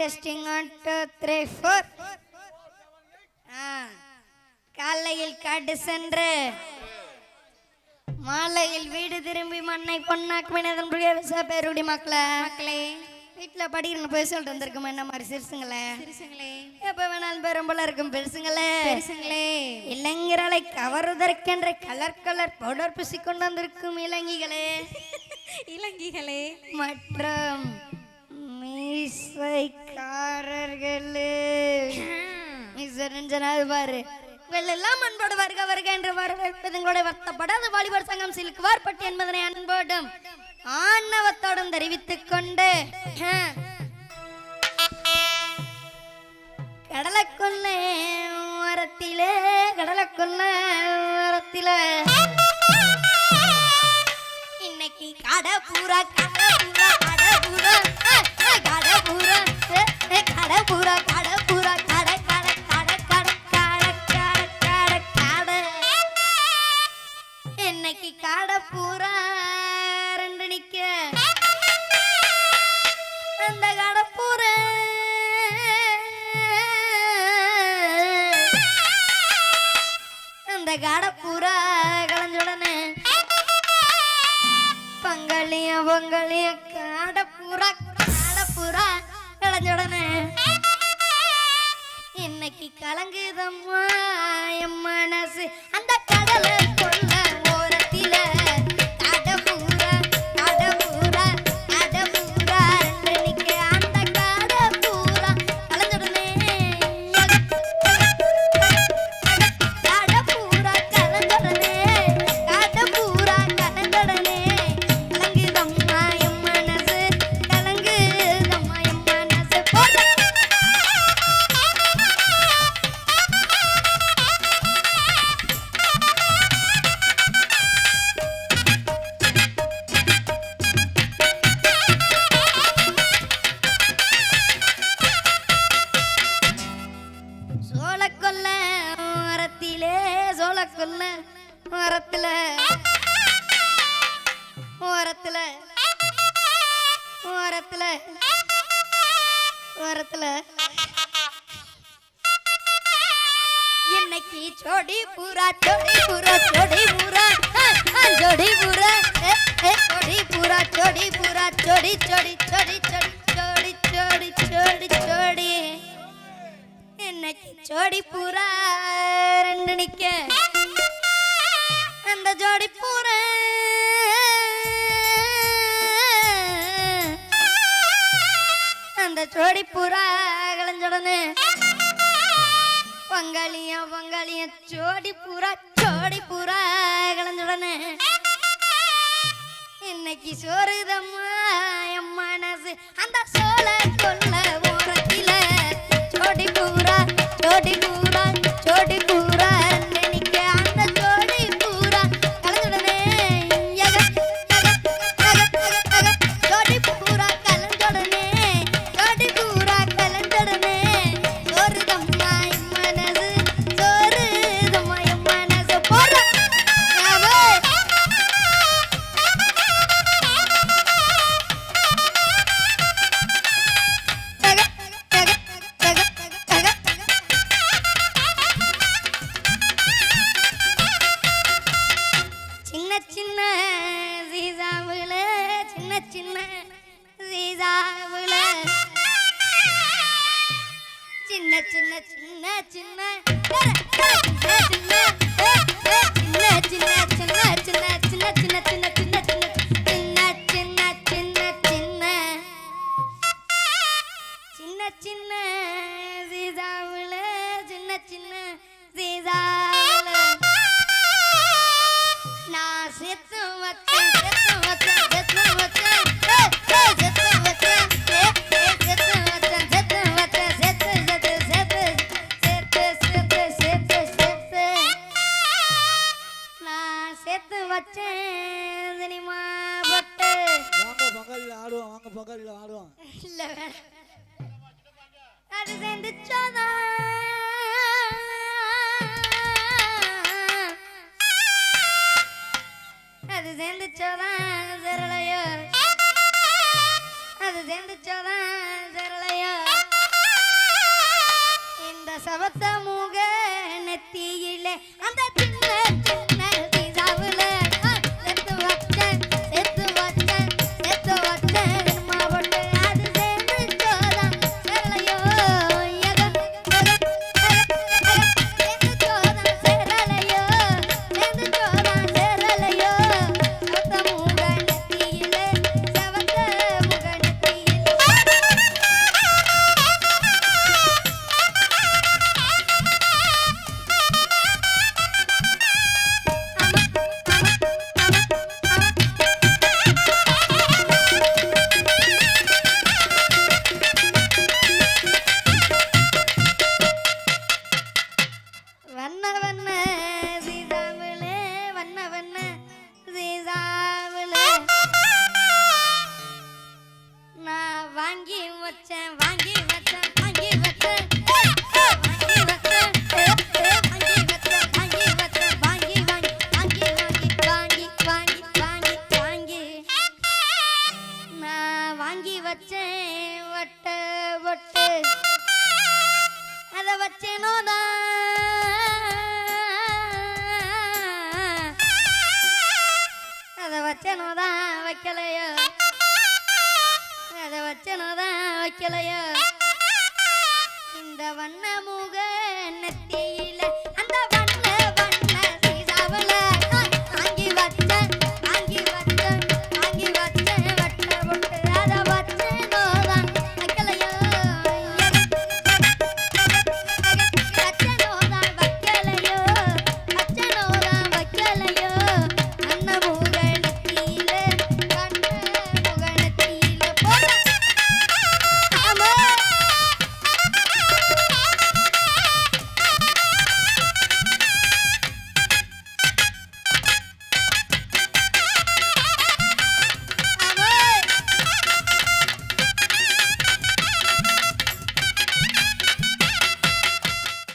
testing 1 2 3 4 காலையில் காடு சென்று மாலையில் வீடு திரும்பி மண்ணை பொன்னாக்கும் பேருடி மக்களே வீட்டில் படிக்கணும் போய் சொல்லிட்டு வந்திருக்கோம். என்ன மாதிரி சிறுசுங்களே எப்ப வேணாலும் பெரும்பல இருக்கும் பெருசுங்களே இளைஞர்களை கவருவதற்கென்ற கலர் கலர் பவுடர் பூசி கொண்டு வந்திருக்கும் இளங்கிகளே மற்றும் மீசைக்காரர்களே பாரு எல்லாம் அன்போடு வருக வருக என்று வரவேற்பதுங்களோட வருத்தப்படாத வாலிபர் சங்கம் சில்க் வார்பட்டி என்பதனை அன்போடும் ஆணவத்தோடும் தெரிவித்துக் கொண்டு கடலக்குள்ளே மரத்திலே இன்னைக்கு கடப்பூரா இன்னைக்கு கடப்பூரா ரெண்டு நிக்க அந்த கடப்பூரா அந்த கடப்பூரா கலஞ்சுடனே பொங்கலிய கடப்பூரா கலஞ்சுடனே இன்னைக்கு கலங்குதம்மா என் மனசு அந்த கடலை கொள்ள ஓரத்தில ஓரத்துல இன்னைக்கு ஜோடி பூரா இன்னைக்கு ஜோடி பூரா ரெண்டு நிக்க அந்த ஜோடி பூரா அந்த ஜோடி பூரா கலஞ்சுடனே பொங்கலிய ஜோடி பூரா கலஞ்சுடனே இன்னைக்கு சோறுதம்மா என் மனசு அந்த சோழ கொல்ல ஓரத்தில ஜோடி பூரா நினைக்க அந்த ஜோடி பூரா கலஞ்சுடனே ஜோடி பூரா கலஞ்சுடனே சோறுதம்மா என் மனசு போற அது சேர்ந்துச்சாதான் சரளையோ சவத்த முக நெத்தியிலே அந்த